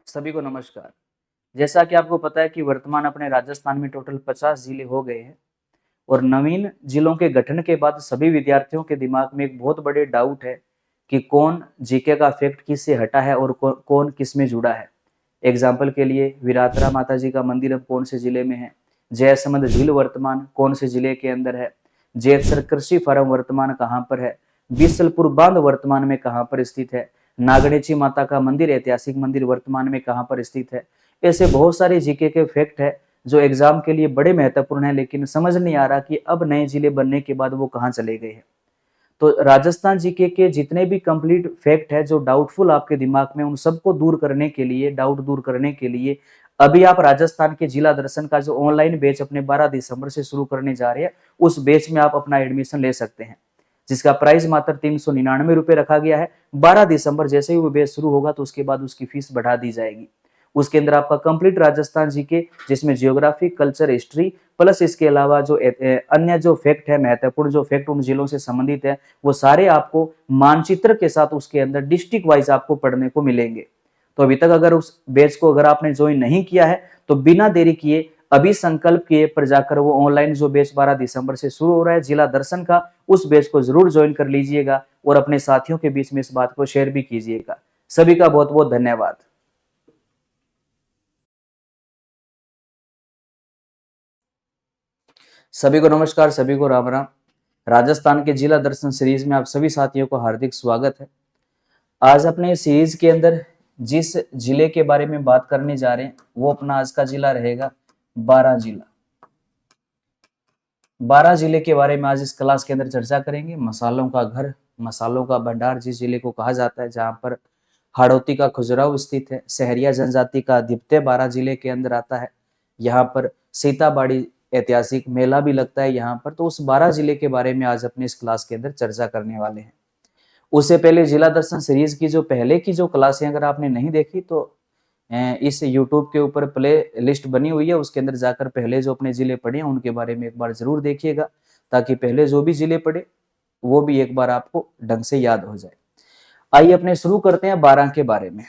सभी को नमस्कार। जैसा कि आपको पता है कि वर्तमान अपने राजस्थान में टोटल 50 जिले हो गए हैं और नवीन जिलों के गठन के बाद सभी विद्यार्थियों के दिमाग में एक बहुत बड़े डाउट है कि कौन जीके का फैक्ट किससे हटा है और कौन किस में जुड़ा है। एग्जाम्पल के लिए विराटरा माता जी का मंदिर अब कौन से जिले में है, जयसमंद झील वर्तमान कौन से जिले के अंदर है, जैतसर कृषि फार्म वर्तमान कहाँ पर है, बीसलपुर बांध वर्तमान में कहाँ पर स्थित है, नागणेची माता का मंदिर ऐतिहासिक मंदिर वर्तमान में कहाँ पर स्थित है। ऐसे बहुत सारे जीके के फैक्ट है जो एग्जाम के लिए बड़े महत्वपूर्ण है, लेकिन समझ नहीं आ रहा कि अब नए जिले बनने के बाद वो कहाँ चले गए हैं। तो राजस्थान जीके के जितने भी कंप्लीट फैक्ट है जो डाउटफुल आपके दिमाग में, उन सबको दूर करने के लिए, डाउट दूर करने के लिए अभी आप राजस्थान के जिला दर्शन का जो ऑनलाइन बैच अपने 12 दिसंबर से शुरू करने जा रहे हैं, उस बैच में आप अपना एडमिशन ले सकते हैं, जिसका प्राइस मात्र 399 रुपए रखा गया है। 12 दिसंबर जैसे ही वो बैच शुरू होगा तो उसके बाद उसकी फीस बढ़ा दी जाएगी। उसके अंदर आपका कंप्लीट राजस्थान जीके, जिसमें जियोग्राफी, कल्चर, हिस्ट्री प्लस इसके अलावा जो अन्य जो फैक्ट है, महत्वपूर्ण जो फैक्ट उन जिलों से संबंधित है, वो सारे आपको मानचित्र के साथ उसके अंदर डिस्ट्रिक्ट वाइज आपको पढ़ने को मिलेंगे। तो अभी तक अगर उस बैच को अगर आपने ज्वाइन नहीं किया है तो बिना देरी किए अभी संकल्प किए पर जाकर वो ऑनलाइन जो बैच 12 दिसंबर से शुरू हो रहा है जिला दर्शन का, उस बैच को जरूर ज्वाइन कर लीजिएगा और अपने साथियों के बीच में इस बात को शेयर भी कीजिएगा। सभी का बहुत बहुत धन्यवाद। सभी को नमस्कार, सभी को राम राम। राजस्थान के जिला दर्शन सीरीज में आप सभी साथियों को हार्दिक स्वागत है। आज अपने सीरीज के अंदर जिस जिले के बारे में बात करने जा रहे हैं वो अपना आज का जिला रहेगा बारां जिला। बारां जिले के बारे में आज इस क्लास के अंदर चर्चा करेंगे। मसालों का घर, मसालों का भंडार जिस जिले को कहा जाता है, जहां पर हाड़ौती का खजुराहो स्थित है, सहरिया जनजाति का आधिपत्य बारां जिले के अंदर आता है। यहाँ पर सीताबाड़ी ऐतिहासिक मेला भी लगता है यहाँ पर। तो उस बारां जिले के बारे में आज अपने इस क्लास के अंदर चर्चा करने वाले हैं। उससे पहले जिला दर्शन सीरीज की जो पहले की जो क्लासें अगर आपने नहीं देखी तो इस YouTube के ऊपर प्ले लिस्ट बनी हुई है, उसके अंदर जाकर पहले जो अपने जिले पढ़े हैं उनके बारे में एक बार जरूर देखिएगा, ताकि पहले जो भी जिले पढ़े वो भी एक बार आपको ढंग से याद हो जाए। आइए अपने शुरू करते हैं बारां के बारे में।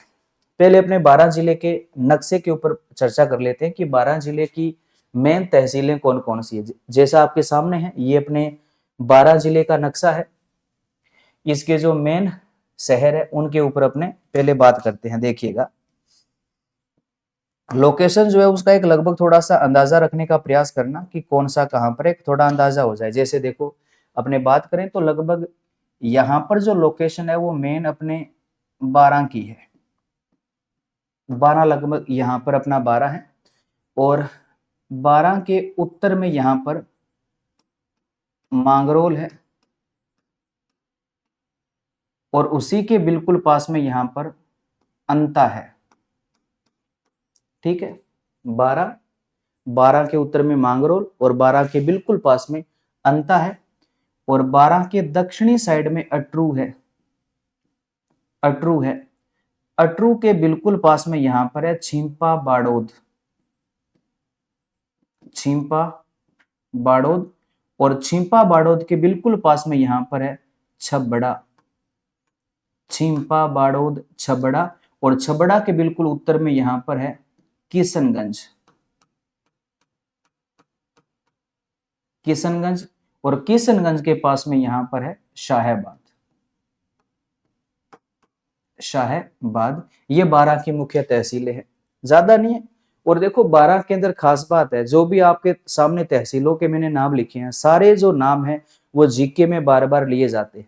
पहले अपने बारां जिले के नक्शे के ऊपर चर्चा कर लेते हैं कि बारां जिले की मेन तहसीलें कौन कौन सी है। जैसा आपके सामने है, ये अपने बारां जिले का नक्शा है। इसके जो मेन शहर है उनके ऊपर अपने पहले बात करते हैं। देखिएगा, लोकेशन जो है उसका एक लगभग थोड़ा सा अंदाजा रखने का प्रयास करना कि कौन सा कहां पर, एक थोड़ा अंदाजा हो जाए। जैसे देखो, अपने बात करें तो लगभग यहां पर जो लोकेशन है वो मेन अपने बारां की है। बारां लगभग यहां पर अपना बारां है और बारां के उत्तर में यहां पर मांगरोल है और उसी के बिल्कुल पास में यहां पर अंता है। ठीक है, बारां, बारां के उत्तर में मांगरोल और बारां के बिल्कुल पास में अंता है और बारां के दक्षिणी साइड में अटरू है। अटरू है, अटरू के बिल्कुल पास में यहां पर है छिंपा बाड़ोद। छिंपा बाड़ोद और छिंपा बाड़ोद के बिल्कुल पास में यहां पर है छबड़ा। छिंपा बाड़ोद छबड़ा और छबड़ा के बिल्कुल उत्तर में यहां पर है किशनगंज। किशनगंज और किशनगंज के पास में यहां पर है शाहबाद। शाहबाद, ये बारां की मुख्य तहसीलें हैं, ज्यादा नहीं है। और देखो, बारां के अंदर खास बात है, जो भी आपके सामने तहसीलों के मैंने नाम लिखे हैं, सारे जो नाम है वो जीके में बार बार लिए जाते हैं।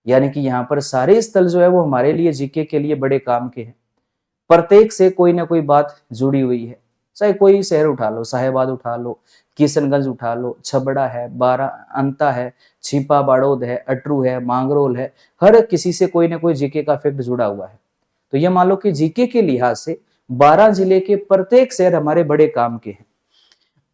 यानी कि यहाँ पर सारे स्थल जो है वो हमारे लिए जीके के लिए बड़े काम के हैं। प्रत्येक से कोई ना कोई बात जुड़ी हुई है। चाहे कोई शहर उठा लो, साहेबाद उठा लो, किशनगंज उठा लो, छबड़ा है, बारा अंता है, छिपा बाड़ोद है, अटरू है, मांगरोल है, हर किसी से कोई ना कोई जीके का फैक्ट जुड़ा हुआ है। तो ये मान लो कि जीके के लिहाज से 12 जिले के प्रत्येक शहर हमारे बड़े काम के हैं।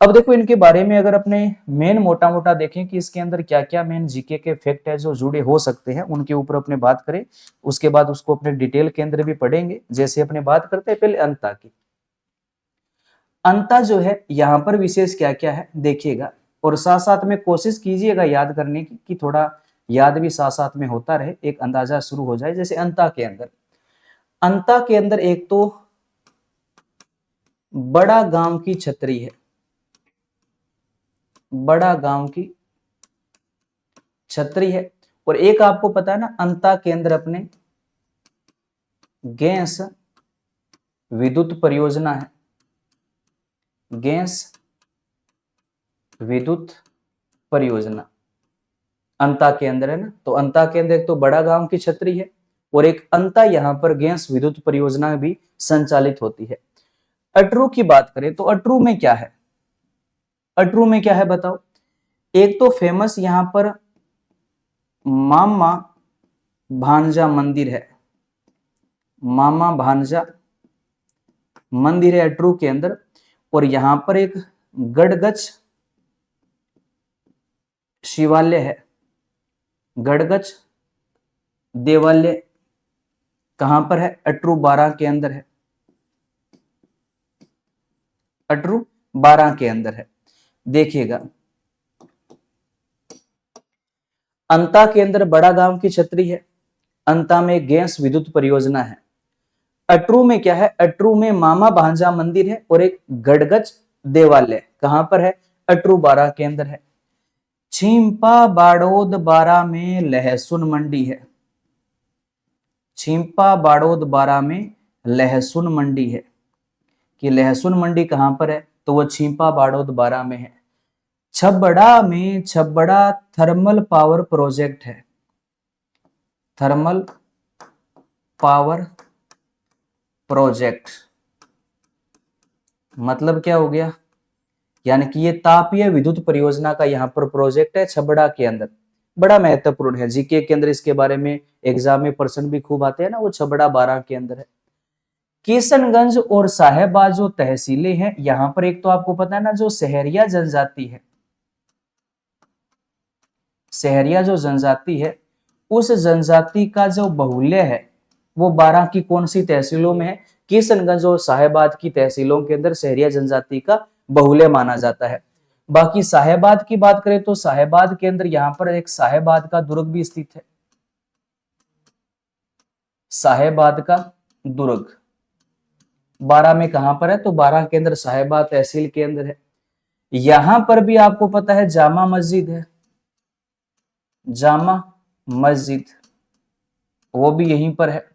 अब देखो, इनके बारे में अगर अपने मेन मोटा मोटा देखें कि इसके अंदर क्या क्या मेन जीके के फैक्ट है जो जुड़े हो सकते हैं, उनके ऊपर अपने बात करें, उसके बाद उसको अपने डिटेल के अंदर भी पढ़ेंगे। जैसे अपने बात करते हैं पहले अंता की। अंता जो है यहाँ पर विशेष क्या क्या है देखिएगा, और साथ साथ में कोशिश कीजिएगा याद करने की कि थोड़ा याद भी साथ साथ में होता रहे, एक अंदाजा शुरू हो जाए। जैसे अंता के अंदर, अंता के अंदर एक तो बड़ा गांव की छतरी है, बड़ा गांव की छतरी है। और एक आपको पता है ना, अंता केंद्र अपने गैस विद्युत परियोजना है, गैस विद्युत परियोजना अंता केंद्र है ना। तो अंता केंद्र एक तो बड़ा गांव की छतरी है और एक अंता यहां पर गैस विद्युत परियोजना भी संचालित होती है। अटरू की बात करें तो अटरू में क्या है, अटरू में क्या है बताओ। एक तो फेमस यहां पर मामा भांजा मंदिर है, मामा भांजा मंदिर है अटरू के अंदर। और यहां पर एक गड़गच शिवालय है, गड़गच देवालय कहां पर है, अटरू 12 के अंदर है, अटरू 12 के अंदर है। देखिएगा अंता के अंदर बड़ा गांव की छतरी है, अंता में गैस विद्युत परियोजना है। अटरू में क्या है, अटरू में मामा भांजा मंदिर है और एक गड़गच देवालय कहां पर है, अटरू 12 के अंदर है। छिंपा बाड़ोद 12 में लहसुन मंडी है, छिंपा बाड़ोद 12 में लहसुन मंडी है। कि लहसुन मंडी कहां पर है, तो वो छिंपा बाड़ोद 12 में है। छबड़ा में छबड़ा थर्मल पावर प्रोजेक्ट है, थर्मल पावर प्रोजेक्ट मतलब क्या हो गया, यानी कि ये तापीय विद्युत परियोजना का यहाँ पर प्रोजेक्ट है छबड़ा के अंदर। बड़ा महत्वपूर्ण है, जीके के अंदर इसके बारे में एग्जाम में प्रश्न भी खूब आते हैं ना, वो छबड़ा 12 के अंदर है। किशनगंज और साहेबाद जो तहसीलें हैं, यहाँ पर एक तो आपको पता है ना, जो सहरिया जनजाति है, सहरिया जो जनजाति है, उस जनजाति का जो बहुल्य है वो 12 की कौन सी तहसीलों में है, किशनगंज और साहेबाद की तहसीलों के अंदर सहरिया जनजाति का बहुल्य माना जाता है। बाकी साहेबाद की बात करें तो साहेबाद के अंदर यहाँ पर एक साहेबाद का दुर्ग भी स्थित है, साहेबाद का दुर्ग 12 में कहां पर है, तो 12 के अंदर साहेबाद तहसील के अंदर है। यहां पर भी आपको पता है जामा मस्जिद है, जामा मस्जिद वो भी यहीं पर है।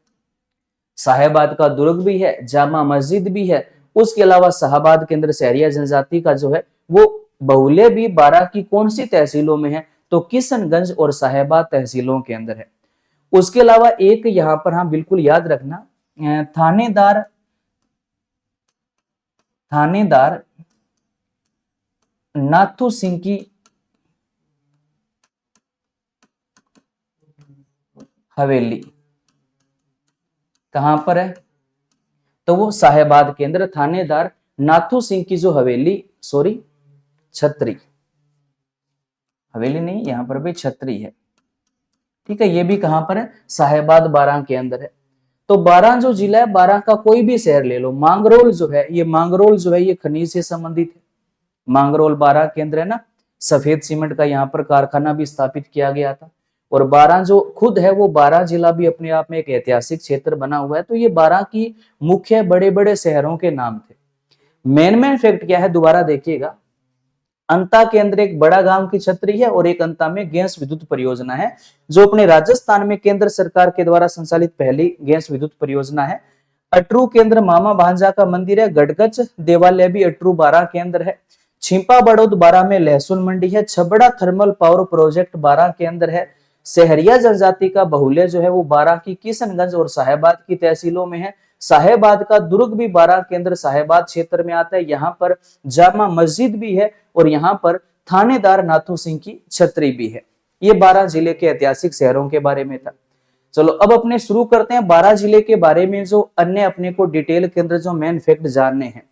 साहेबाद का दुर्ग भी है, जामा मस्जिद भी है। उसके अलावा साहेबाद के अंदर सहरिया जनजाति का जो है वो बहुल्य भी 12 की कौन सी तहसीलों में है, तो किशनगंज और साहेबाद तहसीलों के अंदर है। उसके अलावा एक यहां पर हाँ बिल्कुल याद रखना, थानेदार, थानेदार नाथू सिंह की हवेली कहां पर है, तो वो साहेबाद के अंदर थानेदार नाथू सिंह की जो हवेली, सॉरी छतरी, हवेली नहीं यहां पर भी छतरी है, ठीक है। ये भी कहां पर है, साहेबाद 12 के अंदर है। तो 12 जो जिला है, 12 का कोई भी शहर ले लो, मांगरोल जो है, ये मांगरोल जो है ये खनिज से संबंधित है, मांगरोल 12 के अंदर है ना। सफेद सीमेंट का यहाँ पर कारखाना भी स्थापित किया गया था। और 12 जो खुद है वो 12 जिला भी अपने आप में एक ऐतिहासिक क्षेत्र बना हुआ है। तो ये 12 की मुख्य बड़े बड़े शहरों के नाम थे। मेन फैक्ट क्या है, दोबारा देखिएगा, अंता के अंदर एक बड़ा गांव की छतरी है और एक अंता में गैस विद्युत परियोजना है, जो अपने राजस्थान में केंद्र सरकार के द्वारा संचालित पहली गैस विद्युत परियोजना है। अटरू के अंदर मामा भांजा का मंदिर है, गड़गच देवालय भी अटरू 12 के अंदर है। छिंपा बड़ौद 12 में लहसुन मंडी है। छबड़ा थर्मल पावर प्रोजेक्ट 12 के अंदर है। सहरिया जनजाति का बहुल्य जो है वो 12 की किशनगंज और साहेबाद की तहसीलों में है। साहेबाद का दुर्ग भी 12 के अंदर साहेबाद क्षेत्र में आता है। यहाँ पर जामा मस्जिद भी है और यहाँ पर थानेदार नाथू सिंह की छतरी भी है। ये 12 जिले के ऐतिहासिक शहरों के बारे में था। चलो अब अपने शुरू करते हैं 12 जिले के बारे में, जो अन्य अपने को डिटेल के अंदर जो मेन फैक्ट जानने हैं।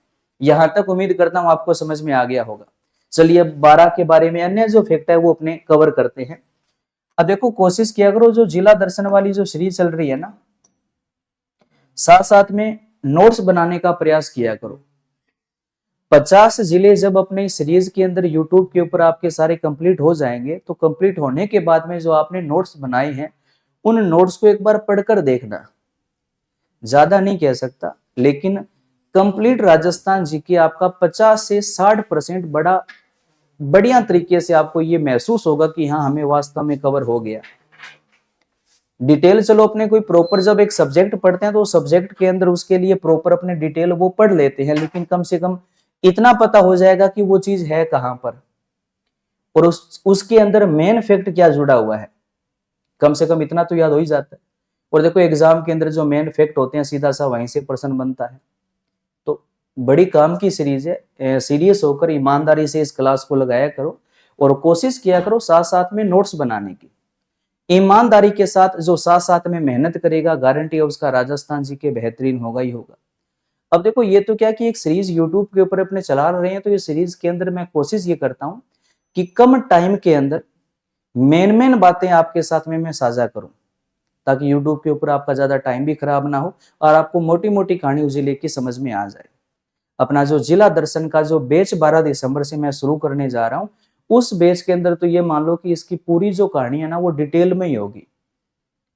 यहां तक उम्मीद करता हूं आपको समझ में आ गया होगा। चलिए अब 12 के बारे में अन्य जो फैक्ट है वो अपने कवर करते हैं। अब देखो कोशिश किया करो, जो जिला दर्शन वाली जो सीरीज चल रही है ना, साथ साथ में नोट्स बनाने का प्रयास किया करो। 50 जिले जब अपने सीरीज के अंदर यूट्यूब के ऊपर आपके सारे कंप्लीट हो जाएंगे, तो कंप्लीट होने के बाद में जो आपने नोट्स बनाए हैं उन नोट्स को एक बार पढ़कर देखना। ज्यादा नहीं कह सकता, लेकिन कंप्लीट राजस्थान जीके आपका 50 से 60% बढ़िया तरीके से आपको ये महसूस होगा कि हाँ हमें वास्तव में कवर हो गया। डिटेल चलो अपने कोई प्रॉपर जब एक सब्जेक्ट पढ़ते हैं तो सब्जेक्ट के अंदर उसके लिए प्रॉपर अपने डिटेल वो पढ़ लेते हैं, लेकिन कम से कम इतना पता हो जाएगा कि वो चीज है कहां पर और उसके अंदर मेन फैक्ट क्या जुड़ा हुआ है, कम से कम इतना तो याद हो ही जाता है। और देखो एग्जाम के अंदर जो मेन फैक्ट होते हैं सीधा सा वहीं से प्रश्न बनता है। तो बड़ी काम की सीरीज है, सीरियस होकर ईमानदारी से इस क्लास को लगाया करो और कोशिश किया करो साथ साथ में नोट्स बनाने की। ईमानदारी के साथ जो साथ साथ में मेहनत करेगा गारंटी है उसका राजस्थान जी के बेहतरीन होगा ही होगा। अब देखो ये तो क्या कि एक सीरीज यूट्यूब के ऊपर अपने चला रहे हैं, तो ये सीरीज के अंदर मैं कोशिश ये करता हूं कि कम टाइम के अंदर मेन बातें आपके साथ में मैं साझा करूं, ताकि यूट्यूब के ऊपर आपका ज्यादा टाइम भी खराब ना हो और आपको मोटी मोटी कहानी उसे लेके समझ में आ जाए। अपना जो जिला दर्शन का जो बैच 12 दिसंबर से मैं शुरू करने जा रहा हूं, उस बैच के अंदर तो ये मान लो कि इसकी पूरी जो कहानी है ना वो डिटेल में ही होगी।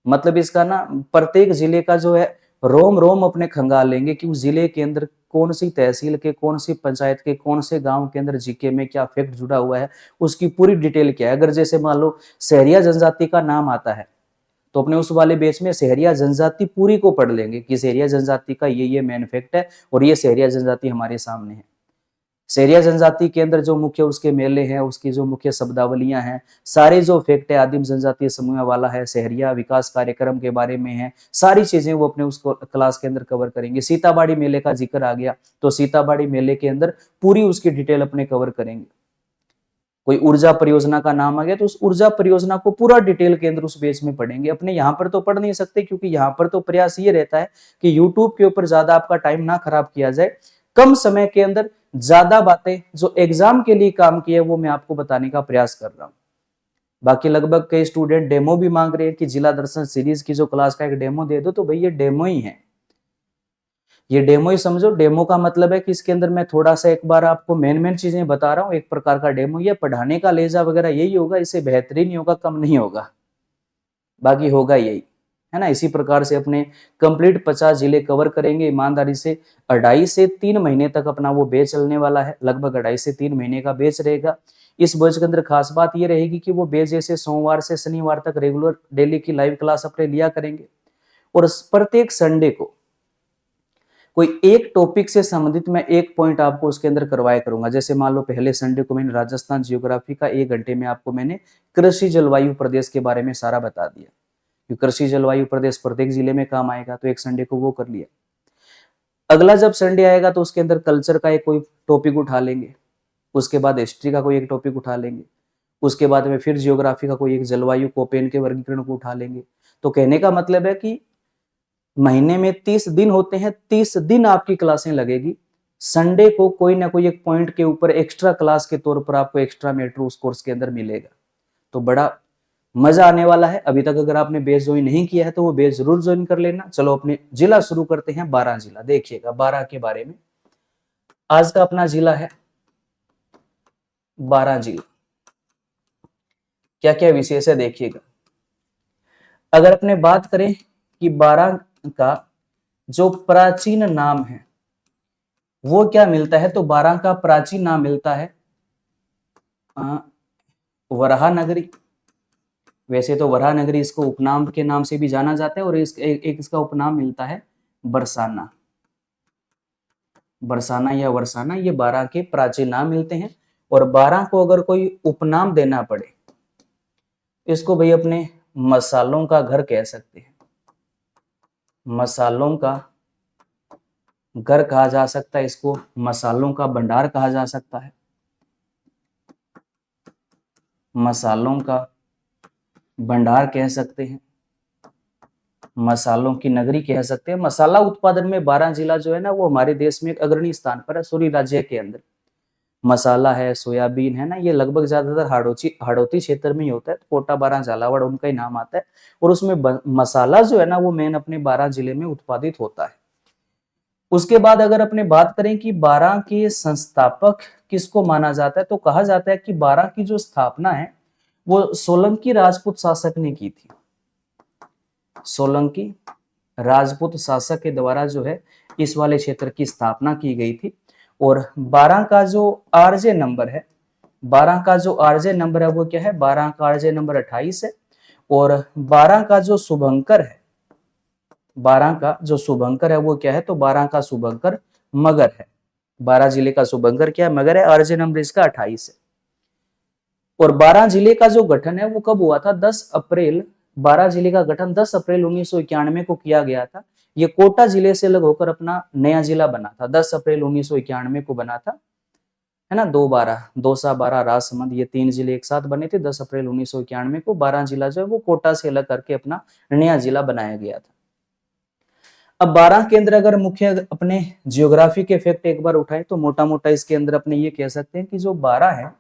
मतलब इसका ना प्रत्येक जिले का जो है रोम रोम अपने खंगाल लेंगे कि उस जिले के अंदर कौन सी तहसील के, कौन सी पंचायत के, कौन से गांव के अंदर जीके में क्या फैक्ट जुड़ा हुआ है, उसकी पूरी डिटेल क्या है। अगर जैसे मान लो सहरिया जनजाति का नाम आता है तो अपने उस वाले बेच में सहरिया जनजाति पूरी को पढ़ लेंगे कि सहरिया जनजाति का ये मेन फैक्ट है और ये सहरिया जनजाति हमारे सामने है। सहरिया जनजाति के अंदर जो मुख्य उसके मेले हैं, उसकी जो मुख्य शब्दावलियां हैं, सारे जो फैक्ट है आदिम जनजातीय समूह वाला है, सहरिया विकास कार्यक्रम के बारे में है, सारी चीजें वो अपने उस क्लास के अंदर कवर करेंगे। सीताबाड़ी मेले का जिक्र आ गया तो सीताबाड़ी मेले के अंदर पूरी उसकी डिटेल अपने कवर करेंगे। कोई ऊर्जा परियोजना का नाम आ गया तो उस ऊर्जा परियोजना को पूरा डिटेल के अंदर उस बेस में पढ़ेंगे। अपने यहाँ पर तो पढ़ नहीं सकते क्योंकि यहाँ पर तो प्रयास ये रहता है कि यूट्यूब के ऊपर ज्यादा आपका टाइम ना खराब किया जाए, कम समय के अंदर ज्यादा बातें जो एग्जाम के लिए काम की है वो मैं आपको बताने का प्रयास कर रहा हूँ। बाकी लगभग कई स्टूडेंट डेमो भी मांग रहे हैं कि जिला दर्शन सीरीज की जो क्लास का एक डेमो दे दो, तो भाई ये डेमो ही है, ये डेमो ही समझो। डेमो का मतलब है कि इसके अंदर मैं थोड़ा सा एक बार आपको मेन चीजें बता रहा हूँ, एक प्रकार का डेमो। ये पढ़ाने का लेजा वगैरह यही होगा, इससे बेहतरीन ही होगा, कम नहीं होगा, बाकी होगा यही, है ना। इसी प्रकार से अपने कंप्लीट 50 जिले कवर करेंगे ईमानदारी से। 2.5 से 3 महीने तक अपना वो बैच चलने वाला है, लगभग 2.5 से 3 महीने का बैच रहेगा। इस बैच के अंदर खास बात ये रहेगी कि वो बैच जैसे सोमवार से शनिवार तक रेगुलर डेली की लाइव क्लास अपने लिया करेंगे और प्रत्येक संडे को कोई एक टॉपिक से संबंधित मैं एक पॉइंट आपको उसके अंदर करवाया करूंगा। जैसे मान लो पहले संडे को मैंने राजस्थान जियोग्राफी का 1 घंटे में आपको मैंने कृषि जलवायु प्रदेश के बारे में सारा बता दिया कि कृषि जलवायु प्रदेश प्रत्येक जिले में काम आएगा, तो एक संडे को वो कर लिया। अगला जब संडे आएगा तो उसके अंदर कल्चर का एक कोई टॉपिक उठा लेंगे, उसके बाद हिस्ट्री का कोई एक टॉपिक उठा लेंगे, उसके बाद में फिर जियोग्राफी का कोई एक जलवायु कोपेन के वर्गीकरण को उठा लेंगे। तो कहने का मतलब है कि महीने में 30 दिन होते हैं, 30 दिन आपकी क्लासें लगेगी। संडे को कोई ना कोई एक पॉइंट के ऊपर एक्स्ट्रा क्लास के तौर पर आपको एक्स्ट्रा मैटर उस कोर्स के अंदर मिलेगा, तो बड़ा मजा आने वाला है। अभी तक अगर आपने बेस ज्वाइन नहीं किया है तो वो बेस जरूर ज्वाइन कर लेना। चलो अपने जिला शुरू करते हैं, 12 जिला। देखिएगा 12 के बारे में, आज का अपना जिला है 12 जिला। क्या क्या विशेष है देखिएगा। अगर अपने बात करें कि 12 का जो प्राचीन नाम है वो क्या मिलता है, तो 12 का प्राचीन नाम मिलता है वराहा नगरी। वैसे तो वराहा नगरी इसको उपनाम के नाम से भी जाना जाता है और एक इसका उपनाम मिलता है बरसाना। बरसाना या वरसाना, ये 12 के प्राचीन नाम मिलते हैं। और 12 को अगर कोई उपनाम देना पड़े, इसको भाई अपने मसालों का घर कह सकते हैं, मसालों का घर कहा जा सकता है, इसको मसालों का भंडार कहा जा सकता है, मसालों का भंडार कह सकते हैं, मसालों की नगरी कह सकते हैं। मसाला उत्पादन में 12 जिला जो है ना वो हमारे देश में एक अग्रणी स्थान पर है। सूरी राज्य के अंदर मसाला है, सोयाबीन है ना, ये लगभग ज्यादातर हाड़ौती क्षेत्र में ही होता है। तो कोटा, 12, झालावाड़ उनका ही नाम आता है और उसमें मसाला जो है ना वो मेन अपने 12 जिले में उत्पादित होता है। उसके बाद अगर अपने बात करें कि 12 के संस्थापक किसको माना जाता है, तो कहा जाता है कि 12 की जो स्थापना है वो सोलंकी राजपूत शासक ने की थी। सोलंकी राजपूत शासक के द्वारा जो है इस वाले क्षेत्र की स्थापना की गई थी। और 12 का जो आरजे नंबर है, 12 का जो आरजे नंबर है वो क्या है, 12 का आरजे नंबर 28 है। और 12 का जो शुभंकर है, 12 का जो शुभंकर है वो क्या है, तो 12 का शुभंकर मगर है। 12 जिले का शुभंकर क्या है, मगर है। आरजे नंबर इसका 28 है। और 12 जिले का जो गठन है वो कब हुआ था, 10 अप्रैल, 12 जिले का गठन 10 अप्रैल 1991 को किया गया था। ये कोटा जिले से अलग होकर अपना नया जिला बना था, 10 अप्रैल 1991 को बना था, है ना। 2-12, दौसा, बारां, राजसमंद, ये 3 जिले एक साथ बने थे 10 अप्रैल 1991 को। 12 जिला जो है वो कोटा से अलग करके अपना नया जिला बनाया गया था। अब 12 के अंदर अगर मुख्य अपने जियोग्राफी के फैक्ट एक बार उठाए तो मोटा मोटा इसके अंदर अपने ये कह सकते हैं कि जो 12 है,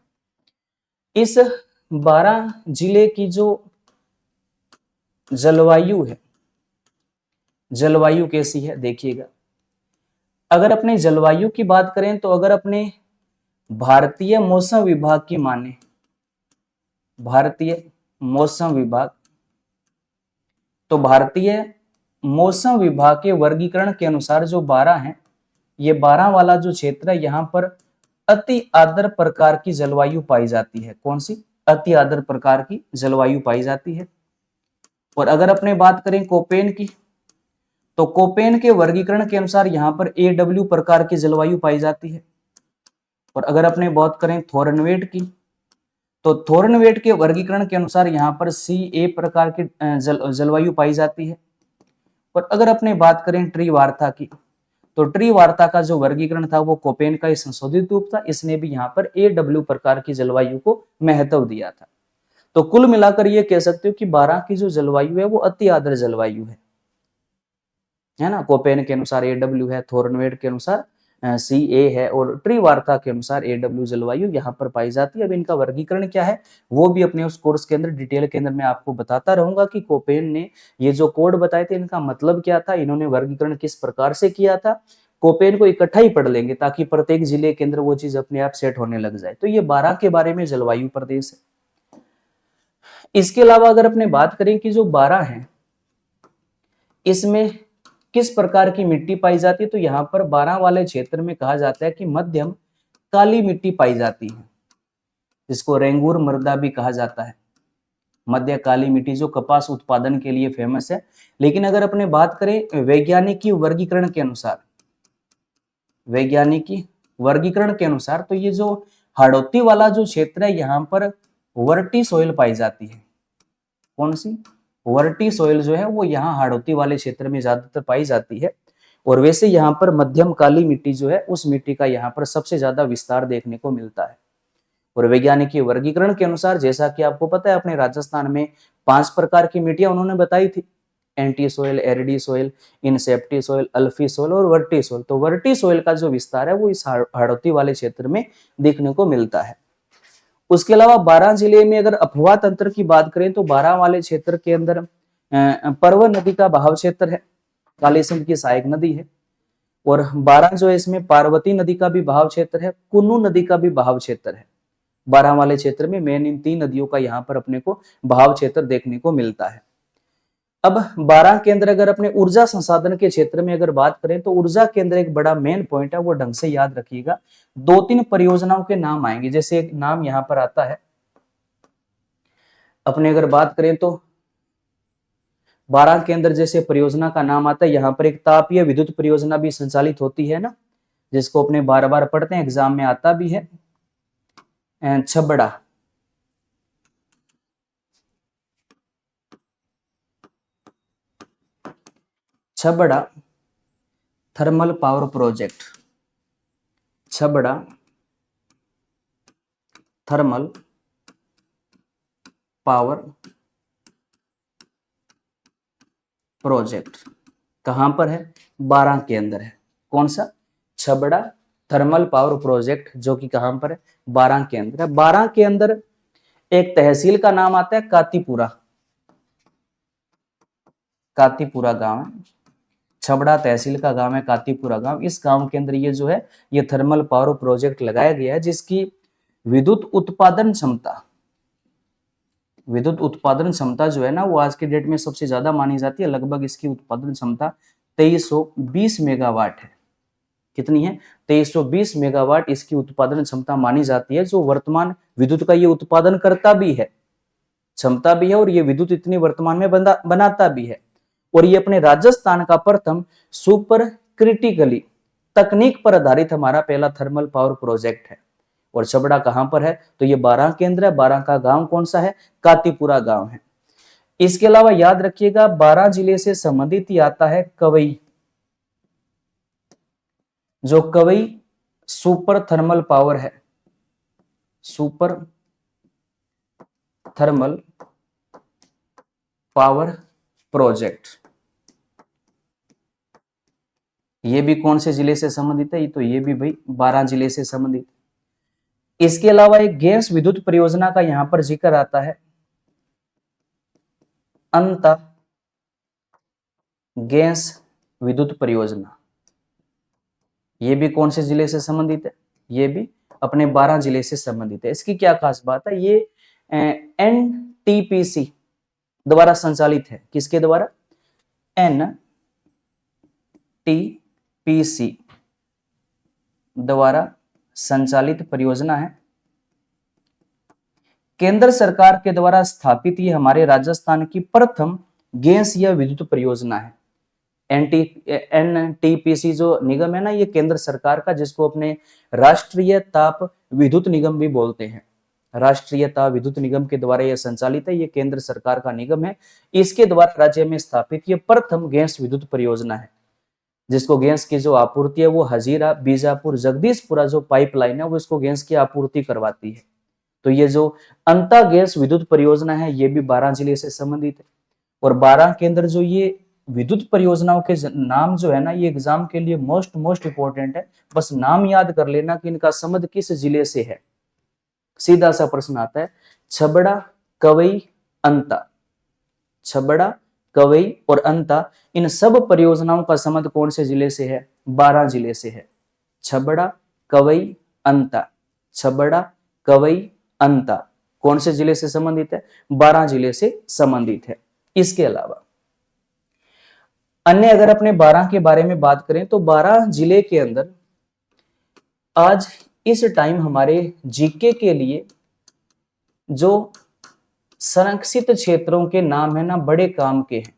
इस 12 जिले की जो जलवायु है, जलवायु कैसी है देखिएगा। अगर अपने जलवायु की बात करें तो अगर अपने भारतीय मौसम विभाग की माने, भारतीय मौसम विभाग, तो भारतीय मौसम विभाग के वर्गीकरण के अनुसार जो 12 है, ये 12 वाला जो क्षेत्र है यहाँ पर अति आर्द्र प्रकार की जलवायु पाई जाती है। कौन सी, अति आर्द्र प्रकार की जलवायु पाई जाती है। और अगर अपने बात करें कोपेन की, तो कोपेन के वर्गीकरण के अनुसार यहाँ पर AW प्रकार की जलवायु पाई जाती है। और अगर अपने बात करें थोर्नवेट की, तो थोर्नवेट के वर्गीकरण के अनुसार यहाँ पर CA प्रकार की जलवायु पाई जाती है। और अगर अपने बात करें ट्री वार्ता की, तो ट्री वार्ता का जो वर्गीकरण था वो कोपेन का संशोधित रूप था, इसने भी यहाँ पर AW प्रकार की जलवायु को महत्व दिया था। तो कुल मिलाकर ये कह सकते हो कि 12 की जो जलवायु है वो अति आर्द्र जलवायु है ना। कोपेन के अनुसार AW है, थोर्नवेट के अनुसार CA है, और ट्री वार्ता के अनुसार AW जलवायु यहाँ पर पाई जाती है। अब इनका वर्गीकरण क्या है वो भी अपने उस कोर्स के अंदर डिटेल के अंदर मैं आपको बताता रहूंगा कि कोपेन ने ये जो कोड बताए थे इनका मतलब क्या था, इन्होंने वर्गीकरण किस प्रकार से किया था। कोपेन को इकट्ठा ही पढ़ लेंगे ताकि प्रत्येक जिले के अंदर वो चीज अपने आप सेट होने लग जाए। तो ये 12 के बारे में जलवायु प्रदेश है। इसके अलावा अगर अपने बात करें कि जो 12 है इसमें किस प्रकार की मिट्टी पाई जाती है, तो यहाँ पर 12 वाले क्षेत्र में कहा जाता है कि मध्यम काली मिट्टी पाई जाती है, जिसको रेंगूर मृदा भी कहा जाता है। मध्य काली मिट्टी जो कपास उत्पादन के लिए फेमस है। लेकिन अगर अपने बात करें वैज्ञानिक वर्गीकरण के अनुसार, वैज्ञानिक वर्गीकरण के अनुसार, तो ये जो हाड़ौती वाला जो क्षेत्र है यहाँ पर वर्टी सॉइल पाई जाती है। कौन सी, वर्टी सॉइल जो है वो यहाँ हाड़ौती वाले क्षेत्र में ज्यादातर पाई जाती है। और वैसे यहाँ पर मध्यम काली मिट्टी जो है उस मिट्टी का यहाँ पर सबसे ज्यादा विस्तार देखने को मिलता है। और वैज्ञानिक वर्गीकरण के अनुसार, जैसा कि आपको पता है अपने राजस्थान में 5 प्रकार की मिट्टियां उन्होंने बताई थी, anti soil, एरिडी soil, इनसेप्टी soil, अल्फी soil और वर्टी सोइल। तो वर्टी सोइल का जो विस्तार है वो इस हाड़ौती वाले क्षेत्र में देखने को मिलता है। उसके अलावा 12 जिले में अगर अफवाह तंत्र की बात करें तो 12 वाले क्षेत्र के अंदर परवन नदी का बहाव क्षेत्र है, कालीसिंध की सहायक नदी है। और 12 जो है इसमें पार्वती नदी का भी बहाव क्षेत्र है, कुन्नू नदी का भी बहाव क्षेत्र है। 12 वाले क्षेत्र में मेन इन 3 नदियों का यहाँ पर अपने को बहाव क्षेत्र देखने को मिलता है। अब 12 के अंदर अगर अपने ऊर्जा संसाधन के क्षेत्र में अगर बात करें तो ऊर्जा के अंदर एक बड़ा मेन पॉइंट है, वो ढंग से याद रखिएगा। 2-3 परियोजनाओं के नाम आएंगे, जैसे एक नाम यहाँ पर आता है अपने अगर बात करें तो 12 के अंदर जैसे परियोजना का नाम आता है, यहाँ पर एक तापीय विद्युत परियोजना भी संचालित होती है ना, जिसको अपने बार बार पढ़ते हैं, एग्जाम में आता भी है, Chhabra. Chhabra thermal power project, Chhabra thermal power project कहां पर है, 12 के अंदर है। कौन सा, छबड़ा थर्मल पावर प्रोजेक्ट, जो कि कहां पर है, 12 के अंदर है। 12 के अंदर एक तहसील का नाम आता है कातीपुरा, कातीपुरा गांव है, छबड़ा तहसील का गांव है कातीपुरा गांव। इस गांव के अंदर ये जो है ये थर्मल पावर प्रोजेक्ट लगाया गया है, जिसकी विद्युत उत्पादन क्षमता, विद्युत उत्पादन क्षमता जो है ना वो आज के डेट में सबसे ज्यादा मानी जाती है। लगभग इसकी उत्पादन क्षमता 2320 मेगावाट है। कितनी है? 2320 मेगावाट इसकी उत्पादन क्षमता मानी जाती है, जो वर्तमान विद्युत का ये उत्पादन करता भी है, क्षमता भी है, और ये विद्युत इतनी वर्तमान में बनाता भी है। और ये अपने राजस्थान का प्रथम सुपर क्रिटिकली तकनीक पर आधारित हमारा पहला थर्मल पावर प्रोजेक्ट है। और छबड़ा कहां पर है? तो ये बारां केंद्र है। बारां का गांव कौन सा है? कातीपुरा गांव है। इसके अलावा याद रखिएगा बारां जिले से संबंधित ही आता है कवई, जो कवई सुपर थर्मल पावर है, सुपर थर्मल पावर प्रोजेक्ट। ये भी कौन से जिले से संबंधित है? तो ये भी भाई बारां जिले से संबंधित। इसके अलावा एक गैस विद्युत परियोजना का यहां पर जिक्र आता है, अंता गैस विद्युत परियोजना। ये भी कौन से जिले से संबंधित है? ये भी अपने बारां जिले से संबंधित है। इसकी क्या खास बात है? ये एनटीपीसी द्वारा संचालित है। किसके द्वारा? एनटीपीसी द्वारा संचालित परियोजना है। केंद्र सरकार के द्वारा स्थापित ये हमारे राजस्थान की प्रथम गैस या विद्युत परियोजना है। एनटीपीसी जो निगम है ना, ये केंद्र सरकार का, जिसको अपने राष्ट्रीय ताप विद्युत निगम भी बोलते हैं, राष्ट्रीय ताप विद्युत निगम के द्वारा यह संचालित है। ये केंद्र सरकार का निगम है। इसके द्वारा राज्य में स्थापित ये प्रथम गैस विद्युत परियोजना है, जिसको गैस की जो आपूर्ति है वो हजीरा, बीजापुर, जगदीशपुरा जो पाइपलाइन है वो इसको गैस की आपूर्ति करवाती है। तो ये जो अंता गैस विद्युत परियोजना है ये भी बारां जिले से संबंधित है। और बारां के अंदर जो ये विद्युत परियोजनाओं के नाम जो है ना, ये एग्जाम के लिए मोस्ट इंपोर्टेंट है। बस नाम याद कर लेना कि इनका संबंध किस जिले से है। सीधा सा प्रश्न आता है, छबड़ा, कवई, अंता। छबड़ा, कवई और अंता, इन सब परियोजनाओं का संबंध कौन से जिले से है? बारां जिले से है। छबड़ा, कवई, अंता। छबड़ा, कवई, अंता कौन से जिले से संबंधित है? बारां जिले से संबंधित है। इसके अलावा अन्य अगर अपने बारां के बारे में बात करें तो बारां जिले के अंदर आज इस टाइम हमारे जीके के लिए जो संरक्षित क्षेत्रों के नाम है ना, बड़े काम के हैं।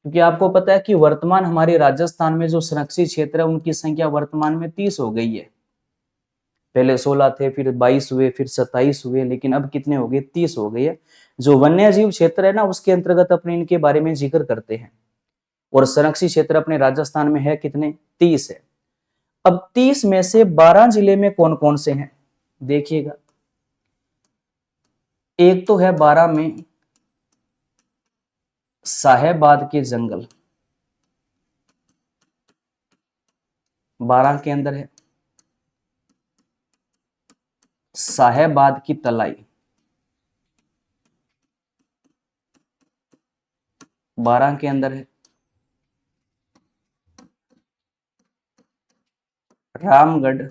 क्योंकि आपको पता है कि वर्तमान हमारे राजस्थान में जो संरक्षित क्षेत्र है उनकी संख्या वर्तमान में 30 हो गई है। पहले 16 थे, फिर 22 हुए, फिर 27 हुए, लेकिन अब कितने हो गए? 30 हो गए। जो वन्य जीव क्षेत्र है ना, उसके अंतर्गत अपने इनके बारे में जिक्र करते हैं। और संरक्षित क्षेत्र अपने राजस्थान में है कितने? 30 है। अब 30 में से 12 जिले में कौन कौन से हैं? देखिएगा, एक तो है 12 में साहेबाद के जंगल, 12 के अंदर है। साहेबाद की तलाई, 12 के अंदर है। रामगढ़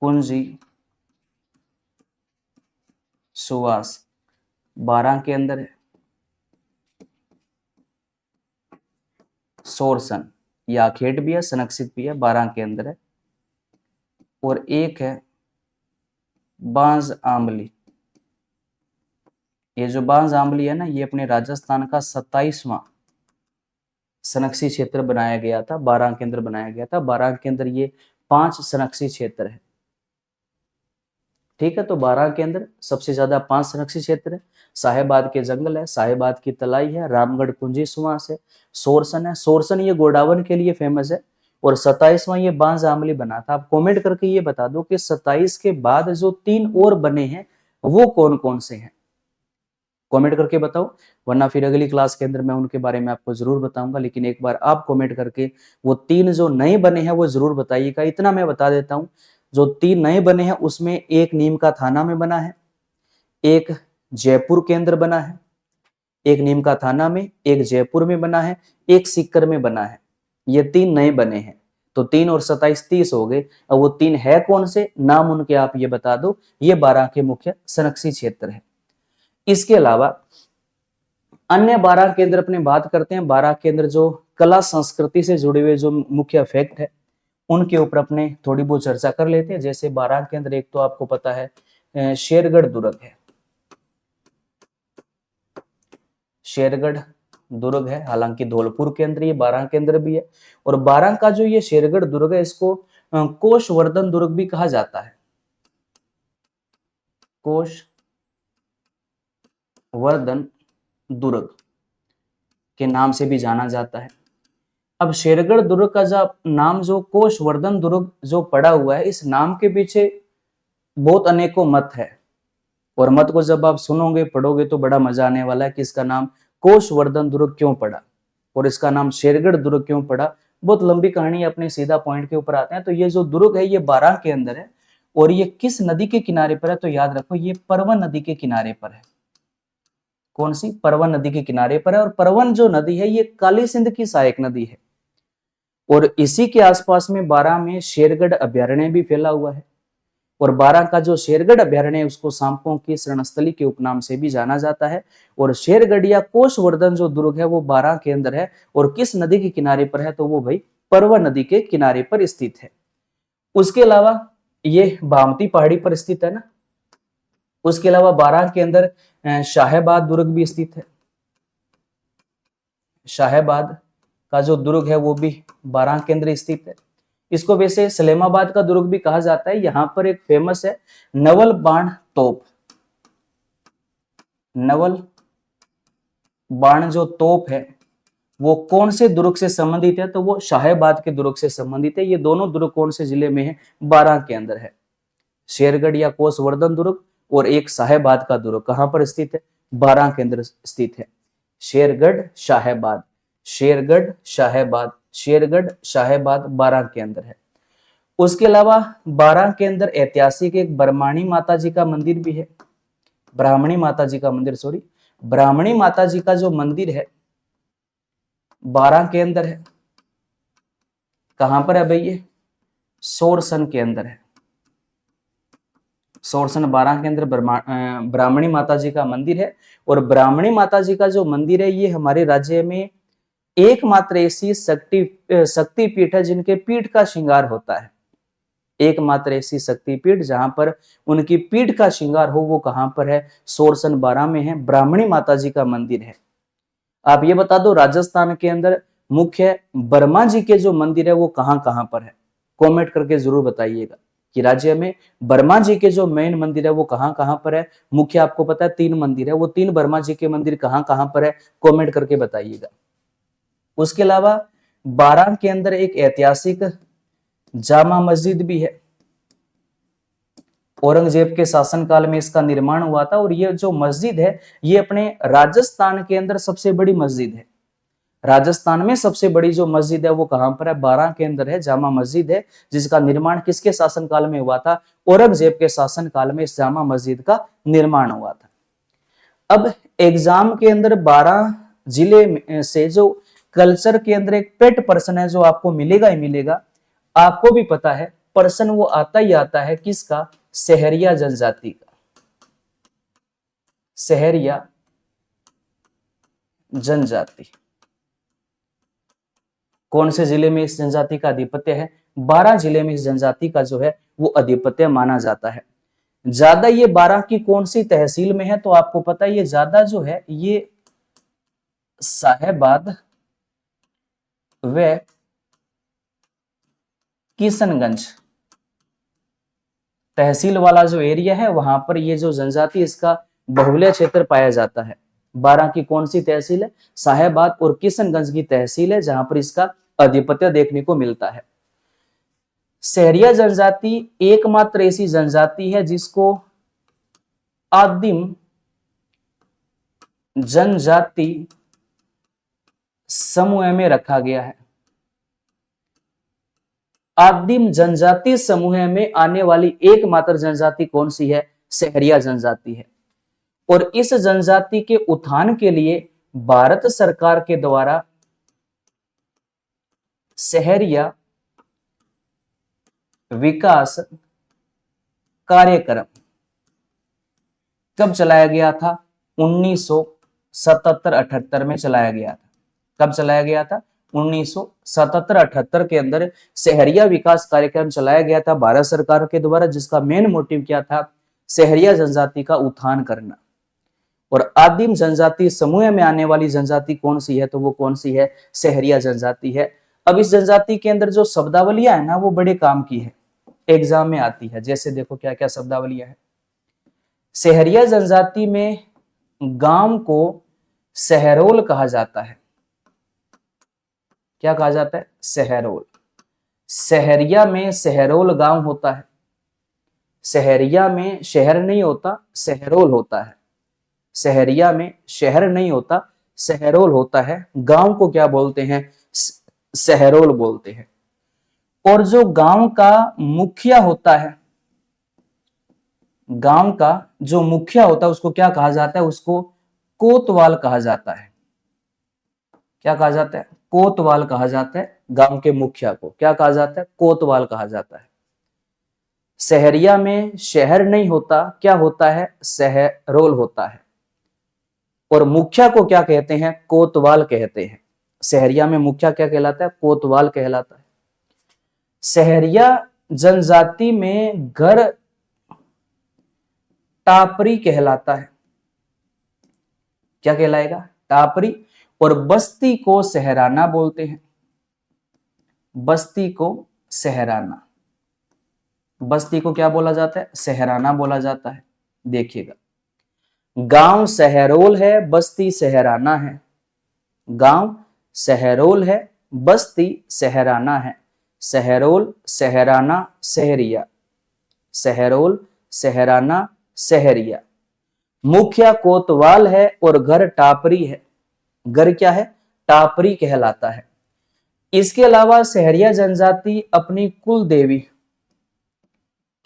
कुंजी सुवास, 12 के अंदर है। सोरसन, या खेट भी है, संरक्षित भी है, 12 के अंदर है। और एक है बांज आंबली। ये जो बांज आंबली है ना, ये अपने राजस्थान का 27वां संरक्षित क्षेत्र बनाया गया था, 12 के अंदर बनाया गया था। 12 के अंदर ये 5 संरक्षित क्षेत्र है। ठीक है, तो 12 के अंदर सबसे ज्यादा 5 संरक्षित क्षेत्र है। साहेबाद के जंगल है, साहेबाद की तलाई है, रामगढ़ कुंजी सुवास है, सोरसन है। सोरसन ये गोडावन के लिए फेमस है। और 27वां ये बांज आंबली बना था। आप कमेंट करके ये बता दो कि 27 के बाद जो 3 और बने हैं वो कौन कौन से हैं, कमेंट करके बताओ, वरना फिर अगली क्लास के अंदर मैं उनके बारे में आपको जरूर बताऊंगा। लेकिन एक बार आप कमेंट करके वो 3 जो नए बने हैं वो जरूर बताइएगा। इतना मैं बता देता हूं, जो 3 नए बने हैं उसमें एक नीम का थाना में बना है, एक जयपुर के अंदर बना है, एक नीम का थाना में, एक जयपुर में बना है, एक सीकर में बना है। ये 3 नए बने हैं। तो 3 और 27 30 हो गए। अब वो 3 है कौन से, नाम उनके आप ये बता दो। ये 12 के मुख्य संरक्षित क्षेत्र है। इसके अलावा अन्य 12 केंद्र अपने बात करते हैं। 12 केंद्र जो कला संस्कृति से जुड़े हुए जो मुख्य फैक्ट है उनके ऊपर अपने थोड़ी बहुत चर्चा कर लेते हैं। जैसे 12 केंद्र, एक तो आपको पता है शेरगढ़ दुर्ग है, शेरगढ़ दुर्ग है, हालांकि धौलपुर केंद्र ये 12 केंद्र भी है। और 12 का जो ये शेरगढ़ दुर्ग है इसको कोषवर्धन दुर्ग भी कहा जाता है, कोषवर्धन दुर्ग के नाम से भी जाना जाता है। अब शेरगढ़ दुर्ग का जो नाम जो कोषवर्धन दुर्ग जो पड़ा हुआ है, इस नाम के पीछे बहुत अनेकों मत है। और मत को जब आप सुनोगे पढ़ोगे तो बड़ा मजा आने वाला है कि इसका नाम कोषवर्धन दुर्ग क्यों पड़ा और इसका नाम शेरगढ़ दुर्ग क्यों पड़ा। बहुत लंबी कहानी, अपने सीधा पॉइंट के ऊपर आते हैं। तो ये जो दुर्ग है ये 12 के अंदर है और ये किस नदी के किनारे पर है, तो याद रखो ये परवन नदी के किनारे पर है। कौन सी, परवन नदी के किनारे पर है। और परवन जो नदी है ये काली सिंध की सहायक नदी है। और इसी के आसपास में 12 में शेरगढ़ अभ्यारण्य भी फैला हुआ है। और 12 का जो शेरगढ़ अभ्यारण्य है उसको सांपों की शरणस्थली के उपनाम से भी जाना जाता है। और शेरगढ़ या कोषवर्धन जो दुर्ग है वो 12 के अंदर है। और किस नदी के किनारे पर है, तो वो भाई परवन नदी के किनारे पर स्थित है। उसके अलावा ये बामती पहाड़ी पर स्थित है ना। उसके अलावा 12 के अंदर शाहबाद दुर्ग भी स्थित है। शाहबाद का जो दुर्ग है वो भी 12 के अंदर स्थित है। इसको वैसे सलेमाबाद का दुर्ग भी कहा जाता है। यहां पर एक फेमस है नवल बाण तोप। नवल बाण जो तोप है वो कौन से दुर्ग से संबंधित है, तो वो शाहबाद के दुर्ग से संबंधित है। ये दोनों दुर्ग कौन से जिले में है, 12 के अंदर है। शेरगढ़ या कोषवर्धन दुर्ग और एक शाहबाद का दुर्ग कहां पर स्थित है, 12 के अंदर स्थित है। शेरगढ़ शाहबाद, शेरगढ़ शाहबाद, शेरगढ़ शाहबाद 12 के अंदर है। उसके अलावा 12 के अंदर ऐतिहासिक एक ब्राह्मणी माता जी का मंदिर भी है। ब्राह्मणी माता जी का मंदिर, सॉरी, ब्राह्मणी माता जी का जो मंदिर है 12 के अंदर है। कहां पर है भाई, ये सोरसन के अंदर है। सोरसन 12 के अंदर ब्राह्मणी माता जी का मंदिर है। और ब्राह्मणी माता जी का जो मंदिर है ये हमारे राज्य में एकमात्र ऐसी शक्ति पीठ है जिनके पीठ का श्रृंगार होता है। एकमात्र ऐसी शक्ति पीठ जहां पर उनकी पीठ का श्रृंगार हो वो कहां पर है, सोरसन 12 में है, ब्राह्मणी माता जी का मंदिर है। आप ये बता दो राजस्थान के अंदर मुख्य बर्मा जी के जो मंदिर है वो कहां कहां पर है, कमेंट करके जरूर बताइएगा कि राज्य में बर्मा जी के जो मेन मंदिर है वो कहां कहां पर है। मुख्य आपको पता है 3 मंदिर है, वो 3 बर्मा जी के मंदिर कहां कहां पर है, कमेंट करके बताइएगा। उसके अलावा 12 के अंदर एक ऐतिहासिक जामा मस्जिद भी है। औरंगजेब के शासनकाल में इसका निर्माण हुआ था। और ये जो मस्जिद है ये अपने राजस्थान के अंदर सबसे बड़ी मस्जिद है। राजस्थान में सबसे बड़ी जो मस्जिद है वो कहां पर है, 12 के अंदर है, जामा मस्जिद है, जिसका निर्माण किसके शासनकाल में हुआ था, औरंगजेब के शासनकाल में इस जामा मस्जिद का निर्माण हुआ था। अब एग्जाम के अंदर 12 जिले से जो कल्चर के अंदर एक पेट पर्सन है जो आपको मिलेगा ही मिलेगा, आपको भी पता है पर्सन वो आता ही आता है किसका, सहरिया जनजाति का। सहरिया जनजाति कौन से जिले में इस जनजाति का आधिपत्य है, 12 जिले में इस जनजाति का जो है वो आधिपत्य माना जाता है। ज्यादा ये 12 की कौन सी तहसील में है, तो आपको पता है ये ज्यादा जो है ये साहेबाद व किशनगंज तहसील वाला जो एरिया है वहां पर ये जो जनजाति इसका बहुल्य क्षेत्र पाया जाता है। 12 की कौन सी तहसील है, साहेबाद और किशनगंज की तहसील है जहां पर इसका आधिपत्य देखने को मिलता है। सहरिया जनजाति एकमात्र ऐसी जनजाति है जिसको आदिम जनजाति समूह में रखा गया है। आदिम जनजाति समूह में आने वाली एकमात्र जनजाति कौन सी है, सहरिया जनजाति है। और इस जनजाति के उत्थान के लिए भारत सरकार के द्वारा सहरिया विकास कार्यक्रम कब चलाया गया था? 1977-78 में चलाया गया था। कब चलाया गया था? 1977-78 के अंदर शहरिया विकास कार्यक्रम चलाया गया था भारत सरकार के द्वारा, जिसका मेन मोटिव क्या था? शहरिया जनजाति का उत्थान करना। और आदिम जनजाति समूह में आने वाली जनजाति कौन सी है? तो वो कौन सी है? शहरिया जनजाति है। अब इस जनजाति के अंदर जो शब्दावलियां है ना, वो बड़े काम की है, एग्जाम में आती है। जैसे देखो क्या क्या शब्दावलियां है। शहरिया जनजाति में गांव को शहरोल कहा जाता है। क्या कहा जाता है? शहरोल। शहरिया में शहरोल गांव होता है। शहरिया में शहर नहीं होता, शहरोल होता है। शहरिया में शहर नहीं होता, शहरोल होता है। गांव को क्या बोलते हैं? शहरोल बोलते हैं। और जो गांव का मुखिया होता है, गांव का जो मुखिया होता है उसको क्या कहा जाता है? उसको कोतवाल कहा जाता है। क्या कहा जाता है? कोतवाल कहा जाता है। गांव के मुखिया को क्या कहा जाता है? कोतवाल कहा जाता है। शहरिया में शहर नहीं होता, क्या होता है? शहरोल होता है। और मुखिया को क्या कहते हैं? कोतवाल कहते हैं। शहरिया में मुखिया क्या कहलाता है? कोतवाल कहलाता है। शहरिया जनजाति में घर टापरी कहलाता है। क्या कहलाएगा? टापरी। और बस्ती को सहराना बोलते हैं। बस्ती को सहराना। बस्ती को क्या बोला जाता है? सहराना बोला जाता है। देखिएगा, गांव शहरोल है, बस्ती सहराना है। गांव शहरोल है, बस्ती सहराना है। शहरोल, सहराना, शहरिया। शहरोल, सहराना, शहरिया। मुखिया कोतवाल है और घर टापरी है। घर क्या है? टापरी कहलाता है। इसके अलावा शहरिया जनजाति अपनी कुल देवी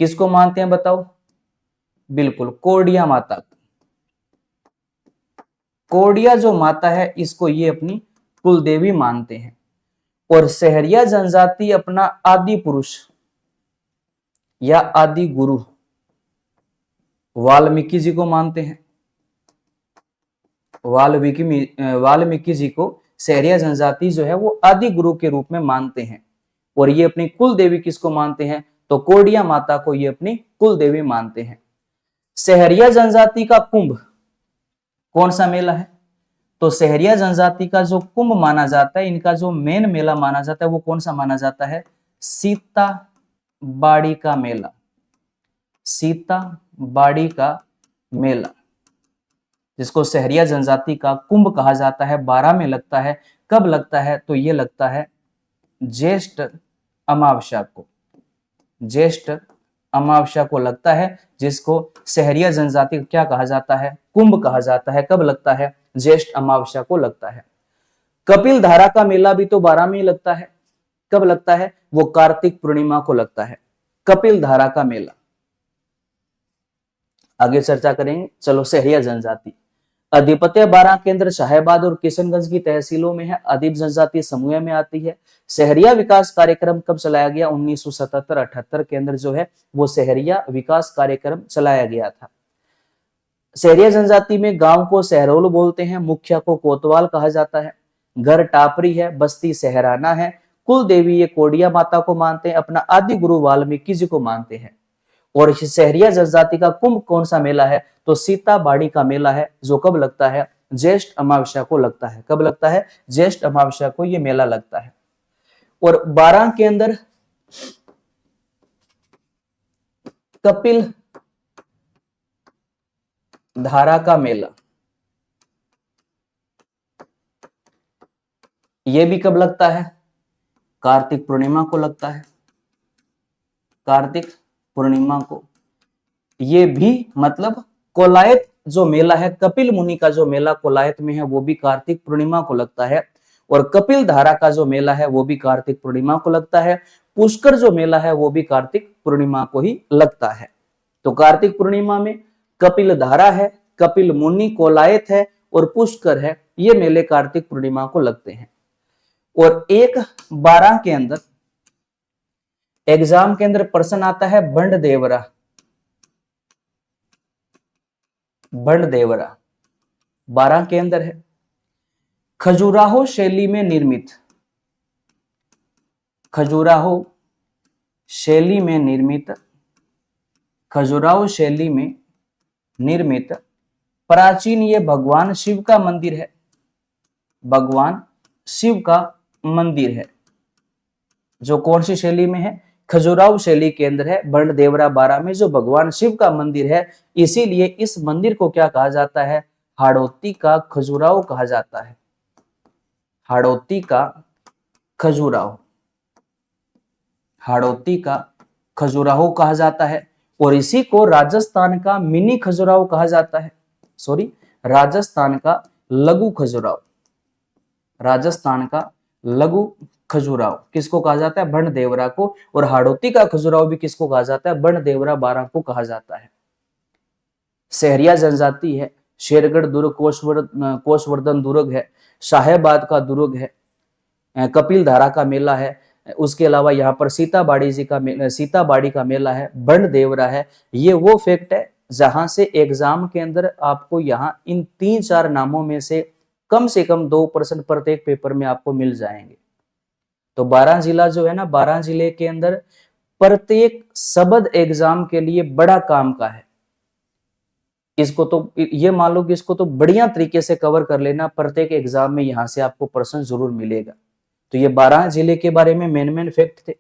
किसको मानते हैं? बताओ। बिल्कुल, कोडिया माता। कोडिया जो माता है, इसको ये अपनी कुल देवी मानते हैं। और शहरिया जनजाति अपना आदि पुरुष या आदि गुरु वाल्मीकि जी को मानते हैं। वाल्मीकि जी को शहरिया जनजाति जो है वो आदि गुरु के रूप में मानते हैं। और ये अपनी कुल देवी किसको मानते हैं? तो कोडिया माता को ये अपनी कुल देवी मानते हैं। शहरिया जनजाति का कुंभ कौन सा मेला है? तो शहरिया जनजाति का जो कुंभ माना जाता है, इनका जो मेन मेला माना जाता है, वो कौन सा माना जाता है? सीता बाड़ी का मेला। सीता बाड़ी का मेला, जिसको शहरिया जनजाति का कुंभ कहा जाता है, 12 में लगता है। कब लगता है? तो ये लगता है ज्येष्ठ अमावस्या को। ज्येष्ठ अमावस्या को लगता है, जिसको शहरिया जनजाति क्या कहा जाता है? कुंभ कहा जाता है। कब लगता है? ज्येष्ठ अमावस्या को लगता है। कपिल धारा का मेला भी तो 12 में लगता है। कब लगता है? वो कार्तिक पूर्णिमा को लगता है, कपिल धारा का मेला। आगे चर्चा करेंगे। चलो, शहरिया जनजाति अधिपत्य 12 केंद्र शाहबाद और किशनगंज की तहसीलों में है। आदिम जनजाति समूह में आती है। शहरिया विकास कार्यक्रम कब चलाया गया? 1977-78 के अंदर जो है वो शहरिया विकास कार्यक्रम चलाया गया था। शहरिया जनजाति में गांव को शहरोल बोलते हैं, मुखिया को कोतवाल कहा जाता है, घर टापरी है, बस्ती सहराना है, कुल देवी ये कोडिया माता को मानते हैं, अपना आदि गुरु वाल्मीकि जी को मानते हैं। और शहरिया जनजाति का कुंभ कौन सा मेला है? तो सीता बाड़ी का मेला है, जो कब लगता है? ज्येष्ठ अमावस्या को लगता है। कब लगता है? ज्येष्ठ अमावस्या को ये मेला लगता है। और 12 के अंदर कपिल धारा का मेला, ये भी कब लगता है? कार्तिक पूर्णिमा को लगता है। कार्तिक पूर्णिमा को। ये भी मतलब कोलायत जो मेला है, कपिल मुनि का जो मेला कोलायत में है, वो भी कार्तिक पूर्णिमा को लगता है। और कपिल धारा का जो मेला है वो भी कार्तिक पूर्णिमा को लगता है। पुष्कर जो मेला है वो भी कार्तिक पूर्णिमा को ही लगता है। तो कार्तिक पूर्णिमा में कपिल धारा है, कपिल मुनि कोलायत है और पुष्कर है, ये मेले कार्तिक पूर्णिमा को लगते हैं। और एक 12 के अंदर एग्जाम के अंदर प्रश्न आता है बंडदेवरा, बंडदेवरा 12 के अंदर है। खजुराहो शैली में निर्मित, खजुराहो शैली में निर्मित, खजुराहो शैली में निर्मित प्राचीन ये भगवान शिव का मंदिर है, भगवान शिव का मंदिर है, जो कौन सी शैली में है, खजुराहो शैली के अंदर है, बंडदेवरा 12 में जो भगवान शिव का मंदिर है। इसीलिए इस मंदिर को क्या कहा जाता है, हाड़ौती का खजुराहो कहा जाता है, हाड़ौती का खजुराहो, हाड़ौती का खजुराहो कहा जाता है। और इसी को राजस्थान का मिनी खजुराहो कहा जाता है, सॉरी राजस्थान का लघु खजुराहो, राजस्थान का लघु खजुराहो किसको कहा जाता है, बंडदेवरा को। और हाड़ौती का खजुराहो भी किसको कहा जाता है, बंडदेवरा 12 को कहा जाता है। सहरिया जनजाति है, शेरगढ़ दुर्ग, कोषवर्धन दुर्ग है, शाहबाद का दुर्ग है, कपिल धारा का मेला है, उसके अलावा यहाँ पर सीताबाड़ी का मेला है, बंडदेवरा है। ये वो फैक्ट है जहां से एग्जाम के अंदर आपको यहाँ इन 3-4 नामों में से कम 2 प्रश्न प्रत्येक पेपर में आपको मिल जाएंगे। तो 12 जिला जो है ना, 12 जिले के अंदर प्रत्येक शब्द एग्जाम के लिए बड़ा काम का है। इसको तो ये मान लो कि इसको तो बढ़िया तरीके से कवर कर लेना, प्रत्येक एग्जाम में यहां से आपको प्रश्न जरूर मिलेगा। तो ये 12 जिले के बारे में मेन फैक्ट थे।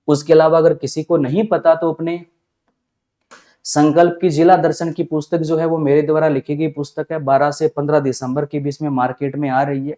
उसके अलावा अगर किसी को नहीं पता तो अपने संकल्प की जिला दर्शन की पुस्तक जो है वो मेरे द्वारा लिखी गई पुस्तक है, 12 से 15 दिसंबर के बीच में मार्केट में आ रही है।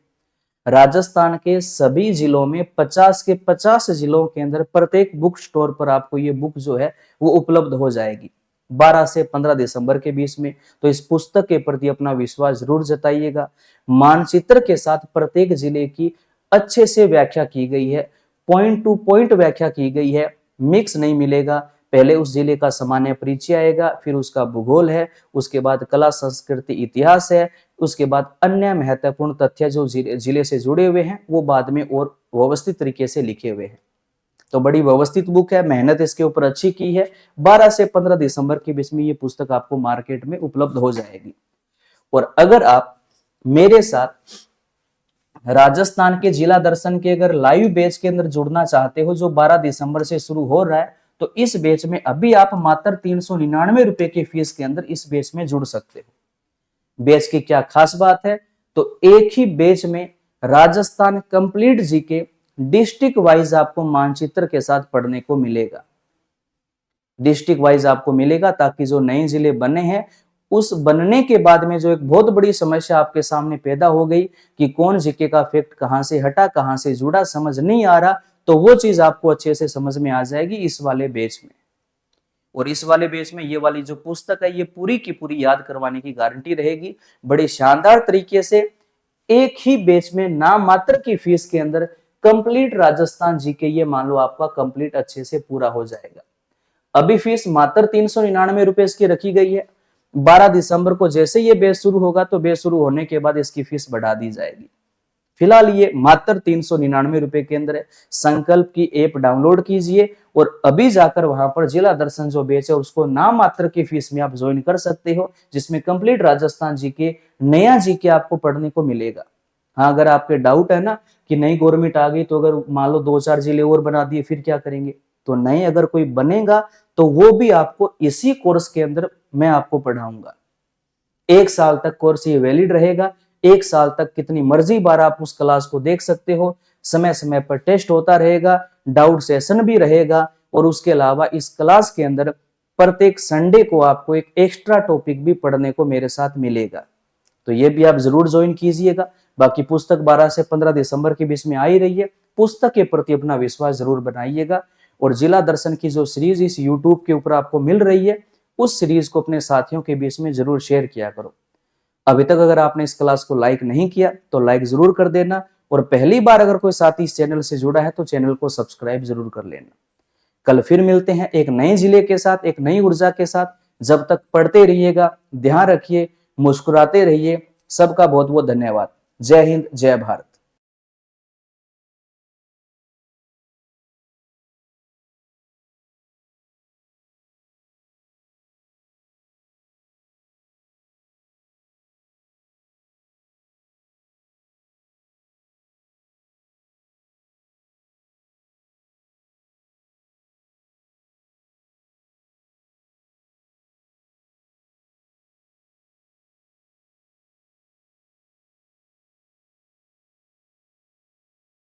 राजस्थान के सभी जिलों में 50 के 50 जिलों के अंदर प्रत्येक बुक स्टोर पर आपको ये बुक जो है वो उपलब्ध हो जाएगी 12 से 15 दिसंबर के बीच में। तो इस पुस्तक के प्रति अपना विश्वास जरूर जताइएगा। मानचित्र के साथ प्रत्येक जिले की अच्छे से व्याख्या की गई है, पॉइंट टू पॉइंट व्याख्या की गई है, मिक्स नहीं मिलेगा। पहले उस जिले का सामान्य परिचय आएगा, फिर उसका भूगोल है, उसके बाद कला संस्कृति इतिहास है, उसके बाद अन्य महत्वपूर्ण तथ्य जो जिले से जुड़े हुए हैं वो बाद में और व्यवस्थित तरीके से लिखे हुए हैं। तो बड़ी व्यवस्थित बुक है, मेहनत इसके ऊपर अच्छी की है। 12 से 15 दिसंबर के बीच में ये पुस्तक आपको मार्केट में उपलब्ध हो जाएगी। और अगर आप मेरे साथ राजस्थान के जिला दर्शन के अगर लाइव बैच के अंदर जुड़ना चाहते हो जो 12 दिसंबर से शुरू हो रहा है, तो इस बैच में अभी आप मात्र 399 रुपए की फीस के अंदर इस बैच में जुड़ सकते हो। बैच की क्या खास बात है, तो एक ही बैच में Rajasthan complete GK district wise आपको मानचित्र के साथ पढ़ने को मिलेगा, डिस्ट्रिक्ट वाइज आपको मिलेगा, ताकि जो नए जिले बने हैं उस बनने के बाद में जो एक बहुत बड़ी समस्या आपके सामने पैदा हो गई कि कौन जीके का फैक्ट कहां से हटा कहां से जुड़ा समझ नहीं आ रहा, तो वो चीज आपको अच्छे से समझ में आ जाएगी इस वाले बैच में। और इस वाले बैच में ये वाली जो पुस्तक है ये पूरी की पूरी याद करवाने की गारंटी रहेगी। बड़े शानदार तरीके से एक ही बैच में नाम मात्र की फीस के अंदर कंप्लीट राजस्थान जीके ये मान लो आपका कंप्लीट अच्छे से पूरा हो जाएगा। अभी फीस मात्र 399 रुपए इसकी रखी गई है। 12 दिसंबर को जैसे ये बैच शुरू होगा तो बैच शुरू होने के बाद इसकी फीस बढ़ा दी जाएगी। फिलहाल ये मात्र 399 रुपए के अंदर है। संकल्प की ऐप डाउनलोड कीजिए और अभी जाकर वहां पर जिला दर्शन जो बैच है उसको नाम मात्र की फीस में आप ज्वाइन कर सकते हो, जिसमें कंप्लीट राजस्थान जीके नया जीके आपको पढ़ने को मिलेगा। हाँ, अगर आपके डाउट है ना कि नई गवर्नमेंट आ गई तो अगर मान लो 2-4 जिले और बना दिए फिर क्या करेंगे, तो नए अगर कोई बनेगा तो वो भी आपको इसी कोर्स के अंदर मैं आपको पढ़ाऊंगा। 1 साल तक कोर्स ये वैलिड रहेगा। 1 साल तक कितनी मर्जी बार आप उस क्लास को देख सकते हो। समय समय पर टेस्ट होता रहेगा, डाउट सेशन भी रहेगा, और उसके अलावा इस क्लास के अंदर प्रत्येक संडे को आपको एक एक्स्ट्रा टॉपिक भी पढ़ने को मेरे साथ मिलेगा। तो ये भी आप जरूर ज्वाइन कीजिएगा। बाकी पुस्तक 12 से 15 दिसंबर के बीच में आ ही रही है। पुस्तक के प्रति अपना विश्वास जरूर बनाइएगा। और जिला दर्शन की जो सीरीज इस यूट्यूब के ऊपर आपको मिल रही है उस सीरीज को अपने साथियों के बीच में जरूर शेयर किया करो। अभी तक अगर आपने इस क्लास को लाइक नहीं किया तो लाइक जरूर कर देना, और पहली बार अगर कोई साथी इस चैनल से जुड़ा है तो चैनल को सब्सक्राइब जरूर कर लेना। कल फिर मिलते हैं एक नए जिले के साथ, एक नई ऊर्जा के साथ। जब तक पढ़ते रहिएगा, ध्यान रखिए, मुस्कुराते रहिए। सबका बहुत बहुत धन्यवाद। जय हिंद, जय भारत।